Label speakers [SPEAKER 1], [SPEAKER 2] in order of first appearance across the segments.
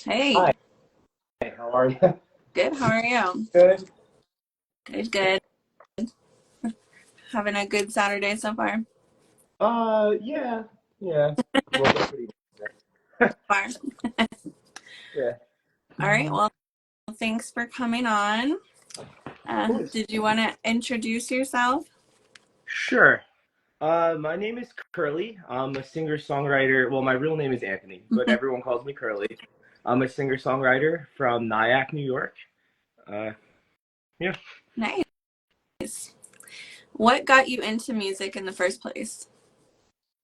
[SPEAKER 1] Hey,
[SPEAKER 2] Hi, how are you?
[SPEAKER 1] good. How are you?
[SPEAKER 2] Good.
[SPEAKER 1] Good, good. Having a good Saturday so far?
[SPEAKER 2] Yeah, yeah. Woke up pretty good.
[SPEAKER 1] Far.
[SPEAKER 2] Yeah.
[SPEAKER 1] All right. Well, thanks for coming on.
[SPEAKER 2] Of course.
[SPEAKER 1] Did you want to introduce yourself?
[SPEAKER 2] Sure. My name is Curly. I'm a singer-songwriter. Well, my real name is Anthony, but everyone calls me Curly. I'm a singer-songwriter from Nyack, New York. Uh, yeah.
[SPEAKER 1] Nice. What got you into music in the first place?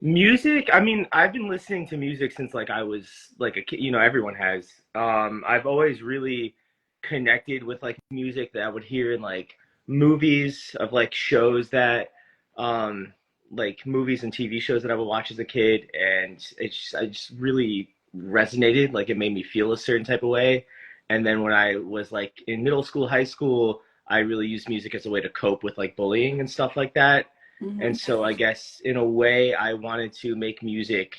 [SPEAKER 2] Music, I mean, I've been listening to music since like I was like a kid, everyone has. I've always really connected with like music that I would hear in like movies of like shows that um like movies and TV shows that I would watch as a kid, and I just really resonated, like it made me feel a certain type of way. And then when I was like in middle school, high school, I really used music as a way to cope with like bullying and stuff like that.
[SPEAKER 1] Hmm.
[SPEAKER 2] And so I guess in a way, I wanted to make music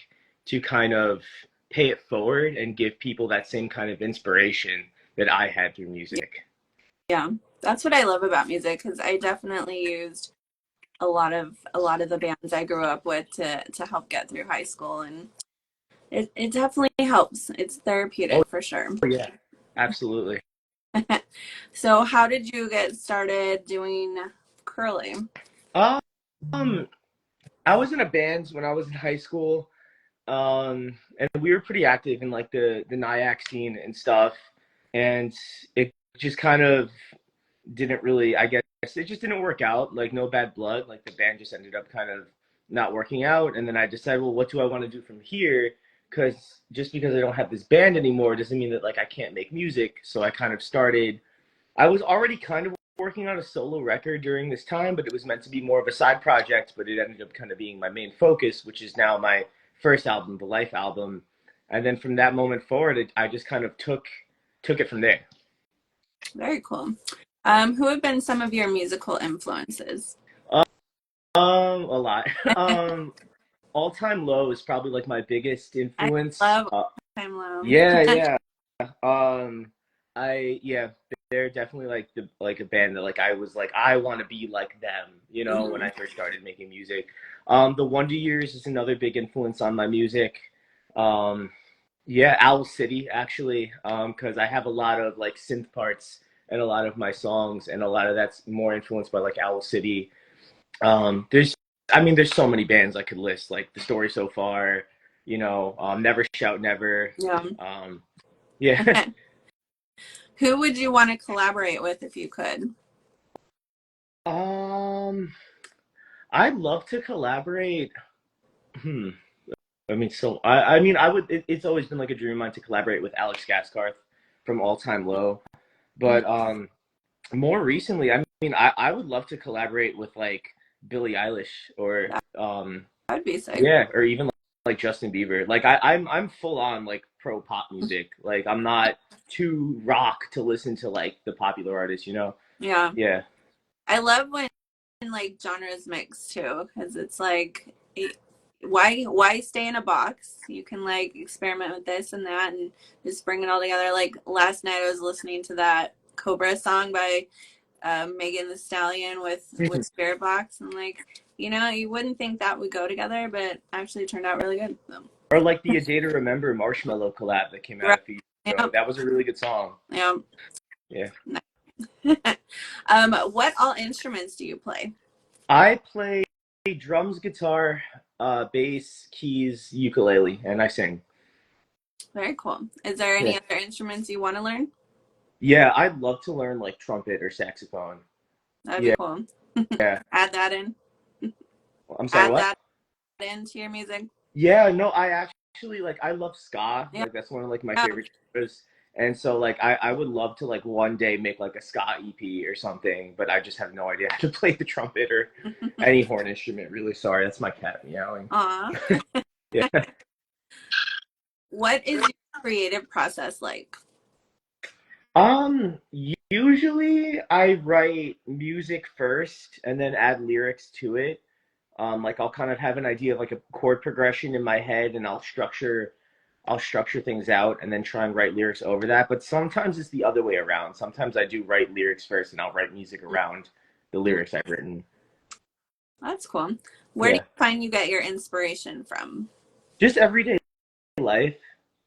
[SPEAKER 2] to kind of pay it forward and give people that same kind of inspiration that I had through music.
[SPEAKER 1] Yeah, that's what I love about music because I definitely used a lot of the bands I grew up with to help get through high school, and it definitely helps. It's
[SPEAKER 2] Oh,
[SPEAKER 1] therapeutic for sure.
[SPEAKER 2] yeah, absolutely.
[SPEAKER 1] So, how did you get started doing curly?
[SPEAKER 2] Um, I was in a band when I was in high school, and we were pretty active in like the Nyack scene and stuff, and it just kind of didn't really, I guess it just didn't work out. Like no bad blood. Like the band just ended up kind of not working out. And then I decided, well, what do I want to do from here? Because just because I don't have this band anymore doesn't mean that like I can't make music. So I kind of started. I was already kind of working on a solo record during this time, but it was meant to be more of a side project. But it ended up kind of being my main focus, which is now my first album, the Life album. And then from that moment forward, I just kind of took it from there.
[SPEAKER 1] Very cool. Who have been some of your musical influences?
[SPEAKER 2] A lot. All Time Low is probably like my biggest
[SPEAKER 1] I
[SPEAKER 2] influence.
[SPEAKER 1] love Time Low.
[SPEAKER 2] Yeah, yeah. Um, yeah, they're definitely like a band that like I was like I want to be like them, when
[SPEAKER 1] Hmm.
[SPEAKER 2] I first started making music. The Wonder Years is another big influence on my music. Um, yeah, Owl City actually, because I have a lot of like synth parts and a lot of my songs, and a lot of that's more influenced by like Owl City. There's, I mean, there's so many bands I could list, like The Story So Far, Never Shout Never.
[SPEAKER 1] Yeah.
[SPEAKER 2] Um, yeah.
[SPEAKER 1] Who would you want to collaborate with if you could?
[SPEAKER 2] um, I'd love to collaborate. Hmm. I mean, I mean, it's always been like a dream of mine to collaborate with Alex Gaskarth from All Time Low. But more recently, I mean, I would love to collaborate with like Billie Eilish or
[SPEAKER 1] That would be sick.
[SPEAKER 2] yeah, or even like Justin Bieber. Like I'm full on like pro pop music. Like I'm not too rock to listen to like the popular artists.
[SPEAKER 1] Yeah.
[SPEAKER 2] Yeah.
[SPEAKER 1] I love when like genres mix too, because it's like why stay in a box? You can like experiment with this and that and just bring it all together. Like last night I was listening to that Cobra song by Megan the Stallion with Spirit Box, and like you wouldn't think that would go together, but actually turned out really good. So.
[SPEAKER 2] Or like the A Day to Remember Marshmello collab that came out
[SPEAKER 1] Right.
[SPEAKER 2] a few years
[SPEAKER 1] Yeah.
[SPEAKER 2] ago. That was a really good song.
[SPEAKER 1] Yeah.
[SPEAKER 2] Yeah.
[SPEAKER 1] What all instruments do you play?
[SPEAKER 2] I play drums, guitar, bass, keys, ukulele, and I sing.
[SPEAKER 1] Very cool. Is there
[SPEAKER 2] Yeah.
[SPEAKER 1] any other instruments you want to learn?
[SPEAKER 2] Yeah, I'd love to learn like trumpet or saxophone.
[SPEAKER 1] That'd be
[SPEAKER 2] Yeah.
[SPEAKER 1] cool.
[SPEAKER 2] Yeah.
[SPEAKER 1] Add that in.
[SPEAKER 2] I'm sorry,
[SPEAKER 1] Add
[SPEAKER 2] what?
[SPEAKER 1] that into your music.
[SPEAKER 2] Yeah, no, I actually like I love ska.
[SPEAKER 1] Yeah.
[SPEAKER 2] Like that's one of like my favorite genres. And so like I would love to like one day make like a ska EP or something, but I just have no idea how to play the trumpet or any horn instrument, really. Sorry, that's my cat meowing.
[SPEAKER 1] Aw.
[SPEAKER 2] Yeah.
[SPEAKER 1] What is your creative process like?
[SPEAKER 2] Usually I write music first and then add lyrics to it. Like I'll kind of have an idea of like a chord progression in my head, and I'll structure I'll structure things out and then try and write lyrics over that. But sometimes it's the other way around. Sometimes I do write lyrics first and I'll write music around the lyrics I've written.
[SPEAKER 1] That's cool. Where do
[SPEAKER 2] Yeah.
[SPEAKER 1] you find you get your inspiration from?
[SPEAKER 2] Just everyday life,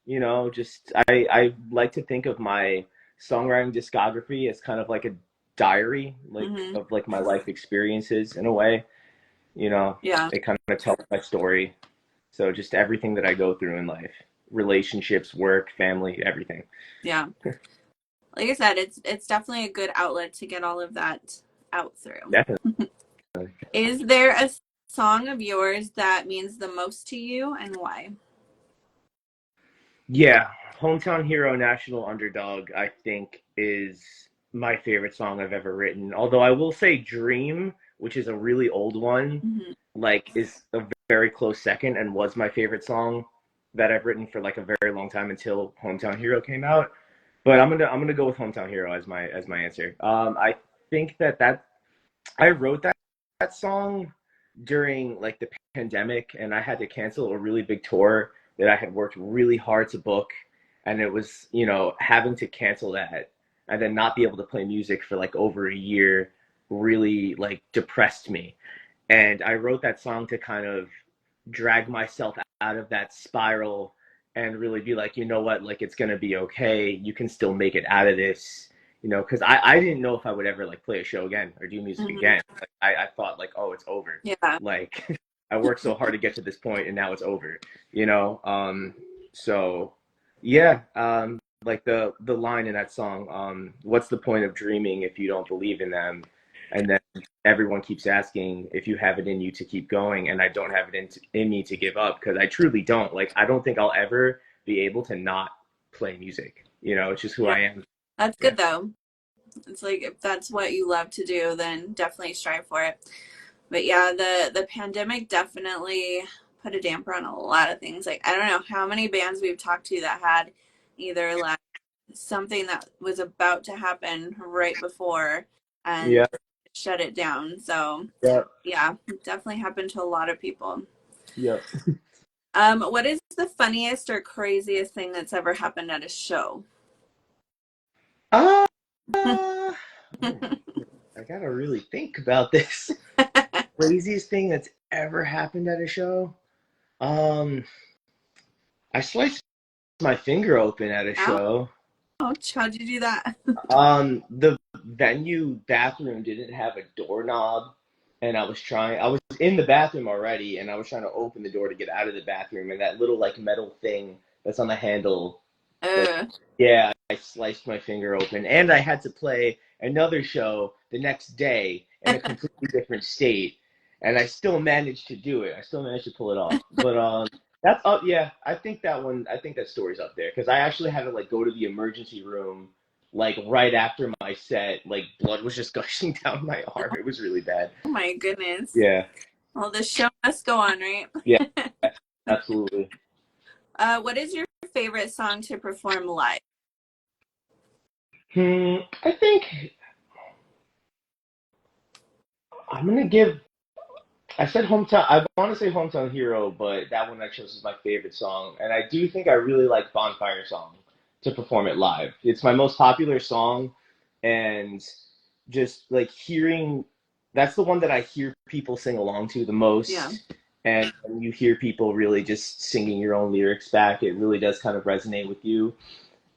[SPEAKER 2] you know, just I like to think of my songwriting discography as kind of like a diary, like
[SPEAKER 1] Hmm.
[SPEAKER 2] of like my life experiences in a way, you know.
[SPEAKER 1] Yeah,
[SPEAKER 2] It kind of tells my story. So just everything that I go through in life, relationships, work, family, everything.
[SPEAKER 1] yeah. Like I said, it's definitely a good outlet to get all of that out through.
[SPEAKER 2] Definitely.
[SPEAKER 1] Is there a song of yours that means the most to you and why?
[SPEAKER 2] Yeah, Hometown Hero National Underdog, I think, is my favorite song I've ever written. Although I will say Dream, which is a really old one,
[SPEAKER 1] Hmm.
[SPEAKER 2] like is a very close second and was my favorite song that I've written for like a very long time until Hometown Hero came out. But I'm gonna go with Hometown Hero as my answer. I think that I wrote that song during like the pandemic, and I had to cancel a really big tour that I had worked really hard to book, and it was, you know, having to cancel that and then not be able to play music for like over a year really like depressed me. And I wrote that song to kind of drag myself out of that spiral and really be like, you know what, like it's gonna be okay. You can still make it out of this, you know, because I didn't know if I would ever like play a show again or do music
[SPEAKER 1] Hmm.
[SPEAKER 2] again. Like, I thought like, oh, it's over.
[SPEAKER 1] Yeah,
[SPEAKER 2] Like I worked so hard to get to this point and now it's over, you know. So yeah, like the line in that song, what's the point of dreaming if you don't believe in them? And then everyone keeps asking if you have it in you to keep going, and I don't have it in me to give up because I truly don't. Like I don't think I'll ever be able to not play music. You know, it's just who
[SPEAKER 1] yeah.
[SPEAKER 2] I am.
[SPEAKER 1] That's
[SPEAKER 2] Yeah.
[SPEAKER 1] good though. It's like if that's what you love to do, then definitely strive for it. But yeah, the pandemic definitely put a damper on a lot of things. Like I don't know how many bands we've talked to that had either like something that was about to happen right before and
[SPEAKER 2] Yeah.
[SPEAKER 1] shut it down. So
[SPEAKER 2] Yeah.
[SPEAKER 1] yeah, definitely happened to a lot of people.
[SPEAKER 2] Yeah.
[SPEAKER 1] What is the funniest or craziest thing that's ever happened at a show?
[SPEAKER 2] Uh, oh, I gotta really think about this. Craziest thing that's ever happened at a show. Um, I sliced my finger open at a show.
[SPEAKER 1] Ouch, how'd you do that?
[SPEAKER 2] The venue bathroom didn't have a doorknob, and I was in the bathroom already, and I was trying to open the door to get out of the bathroom, and that little like metal thing that's on the handle, like,
[SPEAKER 1] Uh,
[SPEAKER 2] yeah, I sliced my finger open, and I had to play another show the next day in a completely different state, and I still managed to do it. I still managed to pull it off, but that's up. Yeah, I think that one. I think that story's up there because I actually had to like go to the emergency room like right after my set. Like blood was just gushing down my arm. It was really bad.
[SPEAKER 1] oh my goodness.
[SPEAKER 2] Yeah,
[SPEAKER 1] Well, the show must go on, right?
[SPEAKER 2] yeah, absolutely.
[SPEAKER 1] What is your favorite song to perform live?
[SPEAKER 2] I think I'm gonna give. I said hometown. I want to say hometown hero, but that one I chose is my favorite song, and I do think I really like Bonfire Song to perform it live. It's my most popular song, and just like hearing that's the one that I hear people sing along to the
[SPEAKER 1] Yeah.
[SPEAKER 2] most. And when you hear people really just singing your own lyrics back, it really does kind of resonate with you.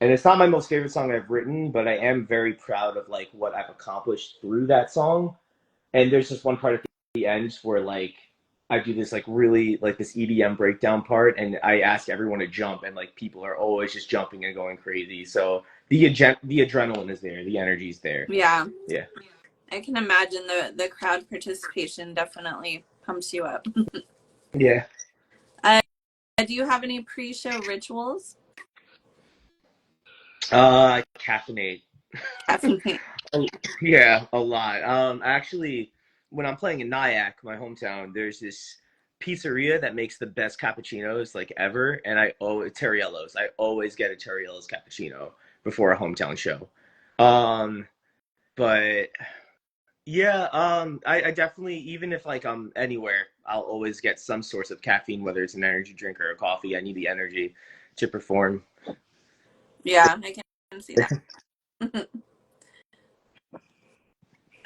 [SPEAKER 2] And it's not my most favorite song I've written, but I am very proud of like what I've accomplished through that song. And there's just one part at the end where like I do this like really like this EDM breakdown part, and I ask everyone to jump, and like people are always just jumping and going crazy. So the adrenaline is there, the energy's there.
[SPEAKER 1] Yeah.
[SPEAKER 2] Yeah.
[SPEAKER 1] I can imagine the crowd participation definitely pumps you up.
[SPEAKER 2] Yeah.
[SPEAKER 1] Uh, do you have any pre-show rituals?
[SPEAKER 2] Caffeinate.
[SPEAKER 1] Caffeine.
[SPEAKER 2] Yeah, a lot. Actually, when I'm playing in Nyack, my hometown, there's this pizzeria that makes the best cappuccinos like ever, and Terriello's. I always get a Terriello's cappuccino before a hometown show. Um, but yeah, I definitely, even if like I'm anywhere, I'll always get some source of caffeine, whether it's an energy drink or a coffee. I need the energy to perform.
[SPEAKER 1] Yeah, I can see that.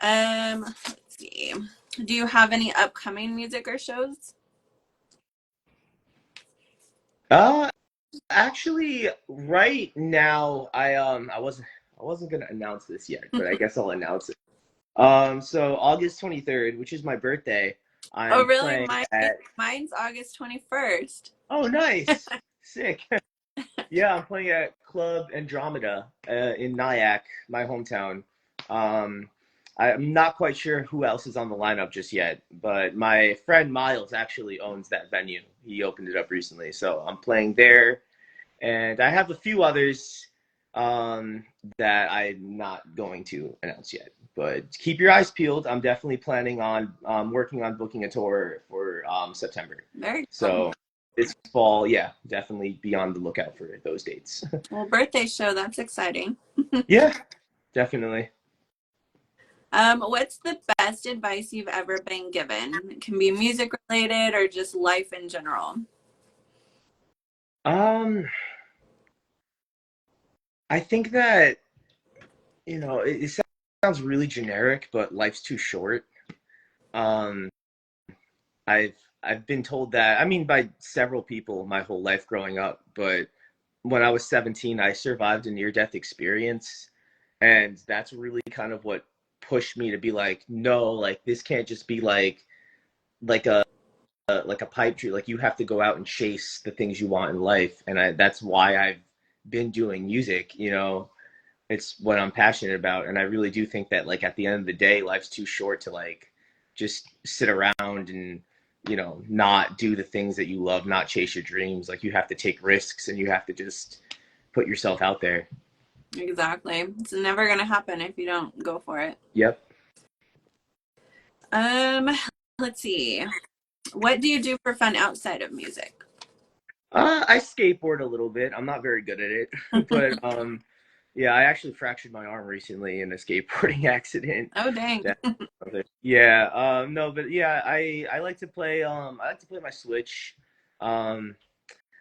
[SPEAKER 1] Let's see. Do you have any upcoming music or shows?
[SPEAKER 2] Uh, Actually, right now, I wasn't gonna announce this yet, but I guess I'll announce it. So August 23rd, which is my birthday,
[SPEAKER 1] Oh,
[SPEAKER 2] I'm
[SPEAKER 1] really?
[SPEAKER 2] playing at.
[SPEAKER 1] Mine's August 21st.
[SPEAKER 2] Oh, nice, sick. Yeah, I'm playing at Club Andromeda in Nyack, my hometown. Um, I'm not quite sure who else is on the lineup just yet, but my friend Miles actually owns that venue. He opened it up recently, so I'm playing there, and I have a few others um, that I'm not going to announce yet. But keep your eyes peeled. I'm definitely planning on working on booking a tour for September.
[SPEAKER 1] Very cool.
[SPEAKER 2] So this fall, yeah, definitely be on the lookout for those dates.
[SPEAKER 1] Well, birthday show, that's exciting.
[SPEAKER 2] Yeah, definitely.
[SPEAKER 1] What's the best advice you've ever been given? It can be music related or just life in general.
[SPEAKER 2] Um, I think that, it sounds really generic, but life's too short. Um, I've I've been told that, I mean, by several people my whole life growing up, but when I was 17, I survived a near-death experience, and that's really kind of what pushed me to be like, no, like this can't just be like a pipe dream. Like you have to go out and chase the things you want in life, and that's why I've been doing music. It's what I'm passionate about, and I really do think that like at the end of the day, life's too short to like just sit around and not do the things that you love, not chase your dreams. Like you have to take risks, and you have to just put yourself out there.
[SPEAKER 1] Exactly. It's never gonna happen if you don't go for it.
[SPEAKER 2] Yep.
[SPEAKER 1] Um, let's see. What do you do for fun outside of music?
[SPEAKER 2] I skateboard a little bit. I'm not very good at it, but yeah, I actually fractured my arm recently in a skateboarding accident.
[SPEAKER 1] Oh, dang.
[SPEAKER 2] Yeah, no, but yeah, I like to play. I like to play my Switch. Um,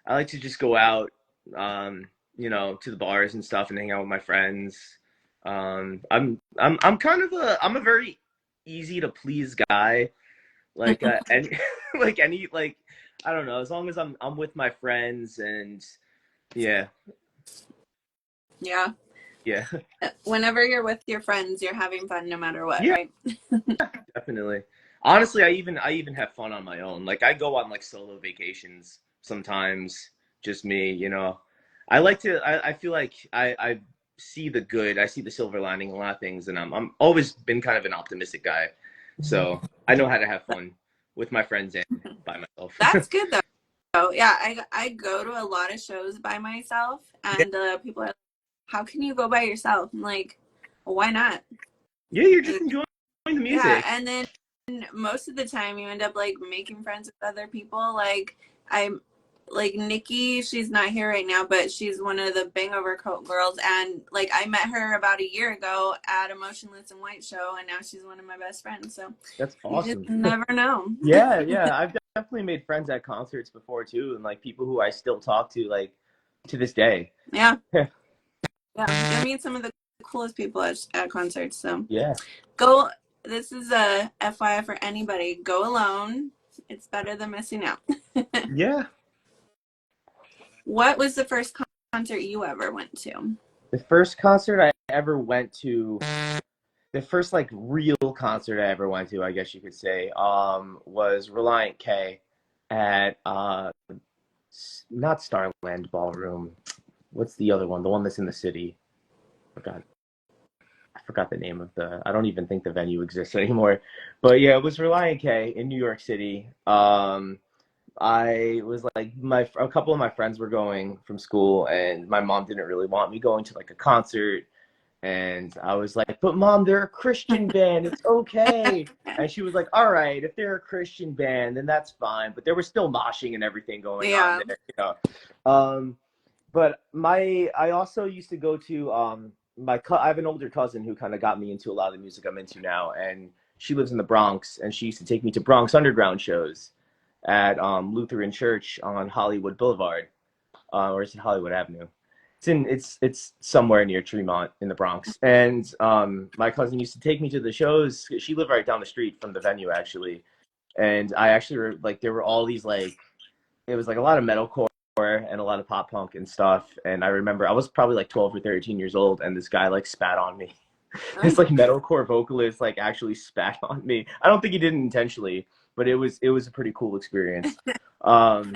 [SPEAKER 2] I like to just go out, to the bars and stuff and hang out with my friends. I'm kind of I'm a very easy to please guy. Like any like any like I don't know, as long as I'm with my friends and yeah,
[SPEAKER 1] Yeah.
[SPEAKER 2] yeah.
[SPEAKER 1] Whenever you're with your friends, you're having fun no matter what,
[SPEAKER 2] Yeah,
[SPEAKER 1] right?
[SPEAKER 2] definitely. Honestly, I even have fun on my own. Like I go on like solo vacations sometimes, just me. I feel like I see the good, I see the silver lining in a lot of things, and I'm always been kind of an optimistic guy. So I know how to have fun with my friends and by myself.
[SPEAKER 1] That's good though. So yeah, I go to a lot of shows by myself,
[SPEAKER 2] Yeah,
[SPEAKER 1] and people are like, "How can you go by yourself?" I'm like, well, "Why not?"
[SPEAKER 2] yeah, you're just enjoying the
[SPEAKER 1] Yeah,
[SPEAKER 2] music.
[SPEAKER 1] and then most of the time you end up like making friends with other people. Like I'm like Nikki, she's not here right now, but she's one of the Bang Overcoat girls, and like I met her about a year ago at a Motionless in White show, and now she's one of my best friends. So
[SPEAKER 2] That's
[SPEAKER 1] you just
[SPEAKER 2] awesome.
[SPEAKER 1] never know.
[SPEAKER 2] Yeah, yeah. I've definitely made friends at concerts before too, and like people who I still talk to like to this day.
[SPEAKER 1] Yeah, yeah. You meet some of the coolest people at concerts. So
[SPEAKER 2] Yeah.
[SPEAKER 1] go. This is a FYI for anybody. Go alone. It's better than missing out.
[SPEAKER 2] Yeah.
[SPEAKER 1] What was the first concert you ever went to?
[SPEAKER 2] The first concert I ever went to, the first like real concert I ever went to, I guess you could say, was Reliant K at not Starland Ballroom. What's the other one? The one that's in the city. Forgot. I forgot the name of the. I don't even think the venue exists anymore. But yeah, it was Reliant K in New York City. I was like a couple of my friends were going from school, and my mom didn't really want me going to like a concert, and I was like, "But mom, they're a Christian band. It's okay." And she was like, "All right, if they're a Christian band, then that's fine." But there was still moshing and everything going on
[SPEAKER 1] Yeah.
[SPEAKER 2] there. But I also used to go to I have an older cousin who kind of got me into a lot of the music I'm into now, and she lives in the Bronx, and she used to take me to Bronx Underground shows at Lutheran Church on Hollywood Boulevard. or is it Hollywood Avenue? It's somewhere near Tremont in the Bronx. And my cousin used to take me to the shows. She lived right down the street from the venue actually, and I actually like there were all these like it was like a lot of metalcore and a lot of pop punk and stuff. And I remember I was probably like 12 or 13 years old, and this guy like spat on me. This like metalcore vocalist like actually spat on me. I don't think he did it intentionally, but it was a pretty cool experience. Um,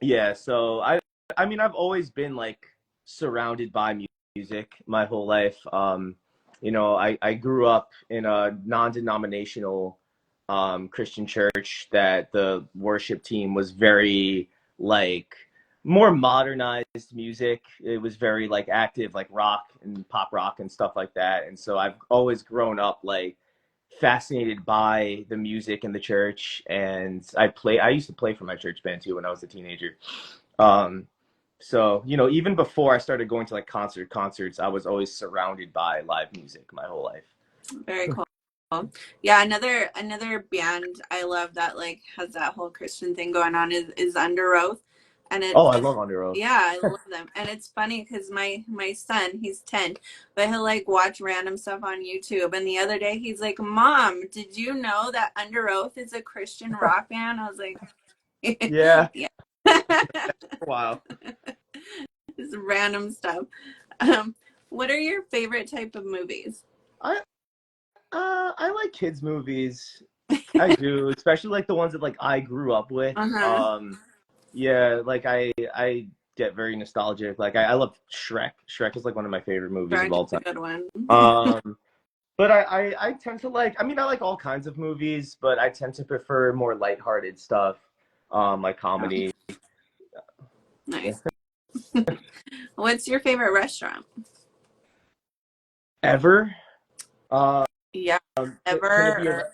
[SPEAKER 2] yeah, so I mean I've always been like surrounded by music my whole life. I grew up in a non-denominational Christian church that the worship team was very like more modernized music. It was very like active, like rock and pop rock and stuff like that. And so I've always grown up like fascinated by the music in the church. And I used to play for my church band too when I was a teenager. Um, so, even before I started going to like concerts, I was always surrounded by live music my whole life.
[SPEAKER 1] Very cool. Yeah, another band I love that like has that whole Christian thing going on is Under Oath, and
[SPEAKER 2] Oh, I love Under Oath.
[SPEAKER 1] yeah, I love them, and it's funny because my son, he's 10, but he'll like watch random stuff on YouTube, and the other day he's like, "Mom, did you know that Under Oath is a Christian rock band?" I was like,
[SPEAKER 2] Yeah.
[SPEAKER 1] "Yeah."
[SPEAKER 2] Wow.
[SPEAKER 1] Just random stuff. What are your favorite type of movies?
[SPEAKER 2] I like kids movies. I do, especially like the ones that like I grew up with.
[SPEAKER 1] Uh-huh.
[SPEAKER 2] Yeah, like I get very nostalgic. Like I love Shrek. Shrek is like one of my favorite movies of
[SPEAKER 1] Shrek
[SPEAKER 2] all
[SPEAKER 1] is a
[SPEAKER 2] time.
[SPEAKER 1] good one.
[SPEAKER 2] But I tend to like. I mean, I like all kinds of movies, but I tend to prefer more lighthearted stuff, like comedy.
[SPEAKER 1] Nice. What's your favorite restaurant?
[SPEAKER 2] Ever?
[SPEAKER 1] Yeah,
[SPEAKER 2] Can it be
[SPEAKER 1] ever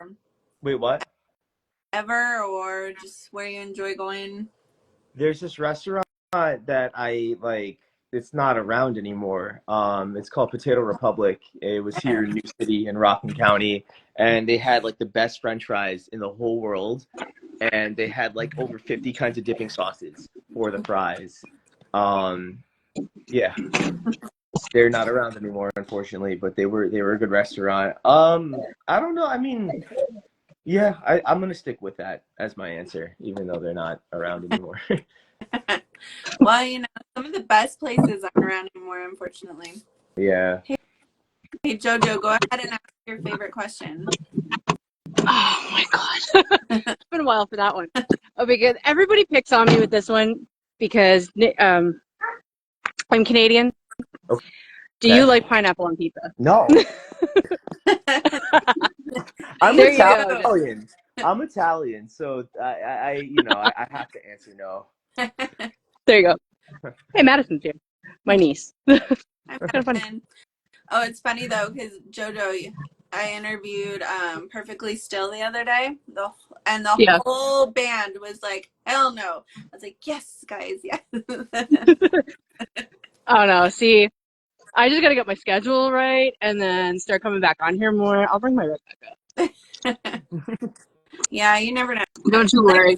[SPEAKER 2] wait, what?
[SPEAKER 1] ever, or just where you enjoy going?
[SPEAKER 2] There's this restaurant that I like. It's not around anymore. It's called Potato Republic. It was here in New City in Rockland County, and they had like the best French fries in the whole world, and they had like over 50 kinds of dipping sauces for the fries. Um, yeah, they're not around anymore, unfortunately, but they were a good restaurant. I don't know. I mean, yeah, I'm gonna stick with that as my answer, even though they're not around anymore.
[SPEAKER 1] Well, some of the best places aren't around anymore, unfortunately.
[SPEAKER 2] Yeah.
[SPEAKER 1] Hey, Jojo, go ahead and ask your favorite question.
[SPEAKER 3] Oh my God. It's been a while for that one. Oh, because everybody picks on me with this one because I'm Canadian.
[SPEAKER 2] Okay.
[SPEAKER 3] Do you like pineapple on pizza?
[SPEAKER 2] No. I'm
[SPEAKER 3] There you go.
[SPEAKER 2] Italian. I'm Italian, so I have to answer no.
[SPEAKER 3] There you go. Hey, Madison's here. My niece.
[SPEAKER 1] I'm
[SPEAKER 3] kind of funny.
[SPEAKER 1] Oh, it's funny though, because Jojo, I interviewed Perfectly Still the other day, and the
[SPEAKER 3] Yeah.
[SPEAKER 1] whole band was like, "Hell no!" I was like, "Yes, guys, yes."
[SPEAKER 3] Oh no. See, I just gotta get my schedule right and then start coming back on here more. I'll bring my red back up.
[SPEAKER 1] Yeah, you never know.
[SPEAKER 3] Don't you worry.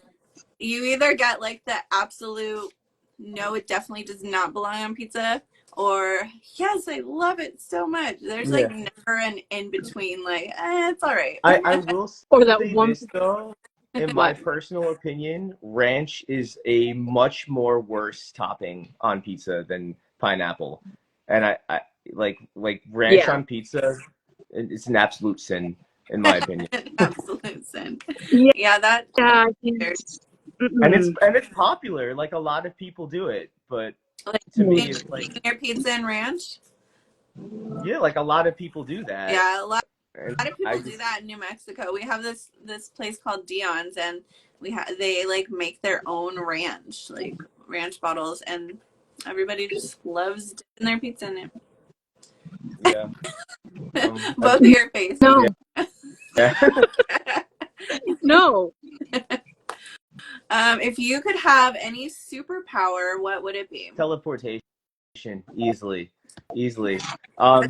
[SPEAKER 1] You either get like the absolute no, it definitely does not belong on pizza, or yes, I love it so much. There's like never an in between. Like, it's all right.
[SPEAKER 2] I will
[SPEAKER 3] Or that
[SPEAKER 2] say
[SPEAKER 3] one.
[SPEAKER 2] this though, in my
[SPEAKER 3] What?
[SPEAKER 2] personal opinion, ranch is a much more worse topping on pizza than pineapple, and I like ranch
[SPEAKER 3] Yeah.
[SPEAKER 2] on pizza. It's an absolute sin, in my opinion.
[SPEAKER 1] An absolute sin.
[SPEAKER 3] Yeah.
[SPEAKER 1] Yeah, that.
[SPEAKER 3] Yeah.
[SPEAKER 2] And it's popular. Like a lot of people do it, but
[SPEAKER 1] Like,
[SPEAKER 2] to me, it's like
[SPEAKER 1] your pizza and ranch.
[SPEAKER 2] yeah, like a lot of people do that.
[SPEAKER 1] Yeah, a lot
[SPEAKER 2] And
[SPEAKER 1] of people do that in New Mexico. We have this place called Dion's, and they like make their own ranch, like ranch bottles, and everybody just loves dipping their pizza in it.
[SPEAKER 2] Yeah.
[SPEAKER 1] Both of your faces.
[SPEAKER 3] No.
[SPEAKER 2] Yeah.
[SPEAKER 3] No.
[SPEAKER 1] If you could have any superpower, what would it be?
[SPEAKER 2] Teleportation, easily.
[SPEAKER 1] That's
[SPEAKER 2] Do
[SPEAKER 1] our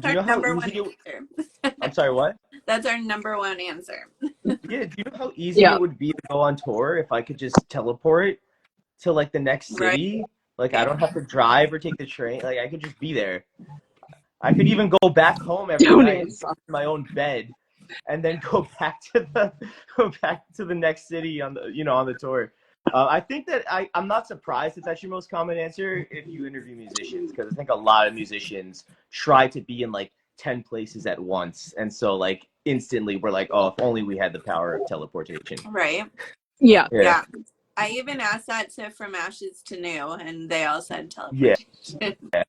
[SPEAKER 2] you know how
[SPEAKER 1] number one
[SPEAKER 2] easy
[SPEAKER 1] answer.
[SPEAKER 2] I'm sorry, what?
[SPEAKER 1] That's our number one answer.
[SPEAKER 2] Yeah, do you know how easy
[SPEAKER 3] Yeah.
[SPEAKER 2] it would be to go on tour if I could just teleport to like the next city? Like, I don't have to drive or take the train. Like, I could just be there. I could even go back home every night and sleep in my own bed, and then go back to the next city on the tour. I think that I'm not surprised if that's your most common answer if you interview musicians, because I think a lot of musicians try to be in like 10 places at once, and so like instantly we're like, oh, if only we had the power of teleportation.
[SPEAKER 1] Right.
[SPEAKER 3] Yeah.
[SPEAKER 1] Yeah. I even asked that to From Ashes to New, and they all said teleportation.
[SPEAKER 2] Yeah.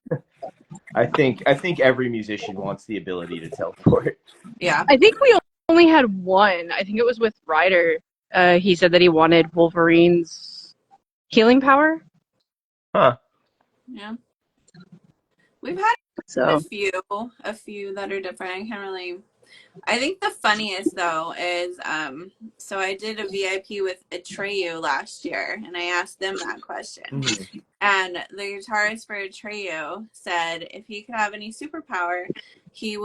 [SPEAKER 2] I think every musician wants the ability to teleport.
[SPEAKER 1] Yeah.
[SPEAKER 3] I think we only had one. I think it was with Ryder. He said that he wanted Wolverine's healing power.
[SPEAKER 2] Huh.
[SPEAKER 1] Yeah. We've had
[SPEAKER 3] So
[SPEAKER 1] a few that are different. I can't really. I think the funniest though is so I did a VIP with Atreyu last year, and I asked them that question.
[SPEAKER 2] Mm-hmm.
[SPEAKER 1] And the guitarist for Atreyu said if he could have any superpower, he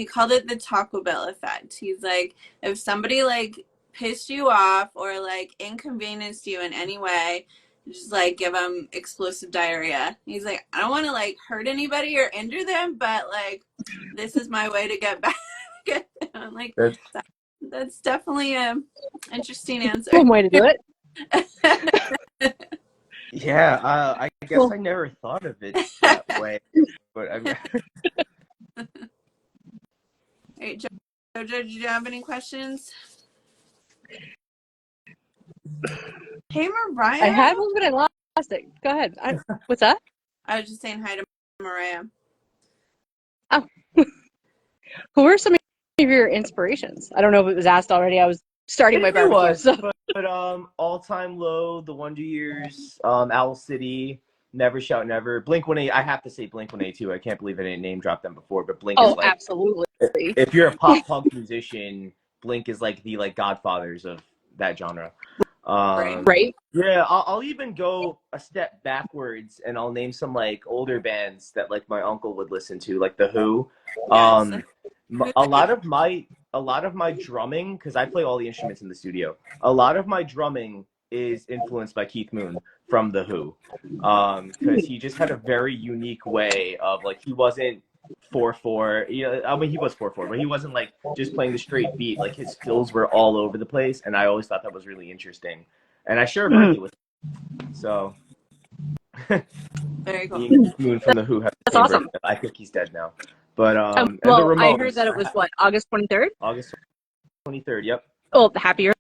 [SPEAKER 1] called it the Taco Bell effect. He's like, if somebody like pissed you off or like inconvenienced you in any way, just like give them explosive diarrhea. He's like, I don't want to like hurt anybody or injure them, but like this is my way to get back. I'm like, that's definitely a interesting answer.
[SPEAKER 3] one way to do it.
[SPEAKER 2] Yeah, I guess I never thought of it that way, but I mean...
[SPEAKER 1] Hey, Jojo, did you have any questions? Hey, Mariah.
[SPEAKER 3] I had one, but I lost it. Go ahead. What's that?
[SPEAKER 1] I was just saying hi to Mariah.
[SPEAKER 3] Oh. Who are some of your inspirations? I don't know if it was asked already. I was starting my barbecue.
[SPEAKER 2] Was,
[SPEAKER 3] so.
[SPEAKER 2] but All Time Low, The Wonder Years, Owl City, Never Shout Never, Blink-182. I have to say Blink-182. I can't believe I didn't name drop them before, but Blink is like,
[SPEAKER 3] absolutely.
[SPEAKER 2] If you're a pop punk musician, Blink is like the godfathers of that genre.
[SPEAKER 3] Right.
[SPEAKER 2] Yeah, I'll even go a step backwards and I'll name some like older bands that like my uncle would listen to, like The Who.
[SPEAKER 1] Yes.
[SPEAKER 2] A lot of my drumming, because I play all the instruments in the studio, a lot of my drumming is influenced by Keith Moon from The Who, because he just had a very unique way of like, he wasn't 4/4. I mean, he was 4/4, but he wasn't like just playing the straight beat. Like, his fills were all over the place, and I always thought that was really interesting. And I share a birthday with him. So
[SPEAKER 1] Very cool.
[SPEAKER 2] Keith Moon from The Who has the same
[SPEAKER 3] awesome.
[SPEAKER 2] birthday. I think he's dead now. But and
[SPEAKER 3] well,
[SPEAKER 2] the Ramones,
[SPEAKER 3] I heard that it was what, August 23rd?
[SPEAKER 2] August 23rd. Yep.
[SPEAKER 3] Well, happy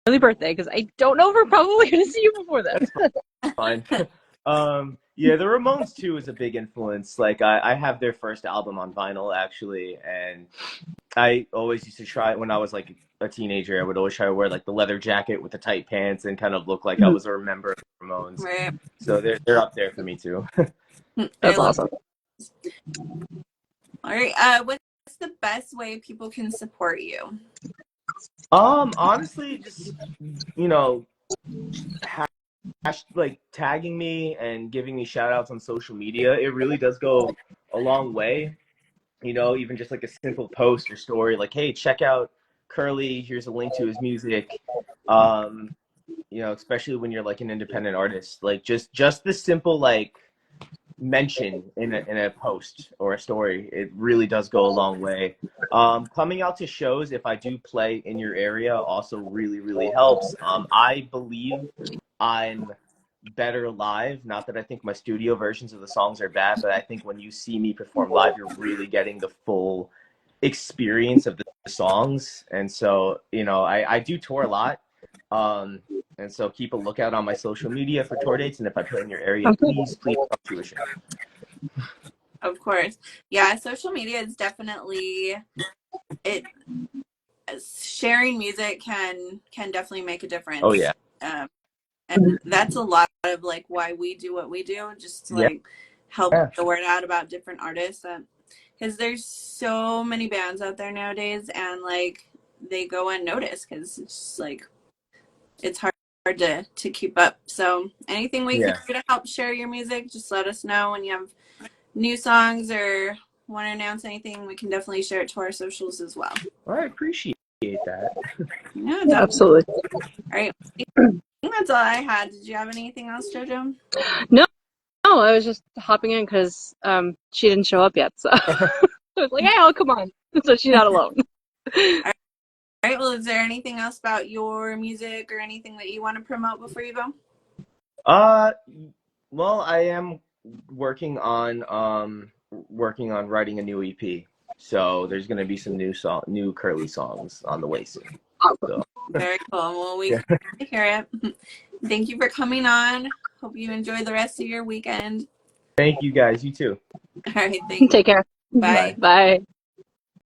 [SPEAKER 3] early birthday, because I don't know if we're probably going to see you before then.
[SPEAKER 2] That's fine. Yeah, the Ramones too is a big influence. Like, I have their first album on vinyl actually, and I always used to try, when I was like a teenager, I would always try to wear like the leather jacket with the tight pants and kind of look like I was a member of the Ramones.
[SPEAKER 1] Right.
[SPEAKER 2] So they're up there for me too.
[SPEAKER 3] That's awesome.
[SPEAKER 1] All right. What's the best way people can support you?
[SPEAKER 2] Honestly, just like tagging me and giving me shout outs on social media, it really does go a long way. Even just like a simple post or story like, hey, check out Curly, here's a link to his music. Especially when you're like an independent artist, like just the simple like mention in a post or a story, it really does go a long way. Coming out to shows, if I do play in your area, also really, really helps. I believe I'm better live. Not that I think my studio versions of the songs are bad, but I think when you see me perform live, you're really getting the full experience of the songs. And so, I do tour a lot. And so keep a lookout on my social media for tour dates. And if I play in your area, please come to a show.
[SPEAKER 1] Of course. Yeah, social media is definitely sharing music can definitely make a difference.
[SPEAKER 2] Oh yeah.
[SPEAKER 1] And that's a lot of like why we do what we do, just to like help the word out about different artists, because there's so many bands out there nowadays, and like they go unnoticed because it's just like it's hard to keep up. So anything we can do to help share your music, just let us know. When you have new songs or want to announce anything, we can definitely share it to our socials as well.
[SPEAKER 2] I appreciate that.
[SPEAKER 1] Yeah,
[SPEAKER 3] absolutely.
[SPEAKER 1] All right. I think that's all I had. Did you have anything else, JoJo?
[SPEAKER 3] No, No, I was just hopping in because she didn't show up yet. So I was like, hey, oh, come on. So she's not alone.
[SPEAKER 1] All right. Well, is there anything else about your music or anything that you want to promote before you go?
[SPEAKER 2] Well, I am working on writing a new EP. So there's gonna be some new Curly songs on the way soon. So.
[SPEAKER 1] Very cool. Well, we
[SPEAKER 2] Yeah.
[SPEAKER 1] hear it. Thank you for coming on. Hope you enjoy the rest of your weekend.
[SPEAKER 2] Thank you guys. You too.
[SPEAKER 1] All right. Thanks.
[SPEAKER 2] Cool.
[SPEAKER 3] Take care.
[SPEAKER 1] Bye.
[SPEAKER 3] Bye.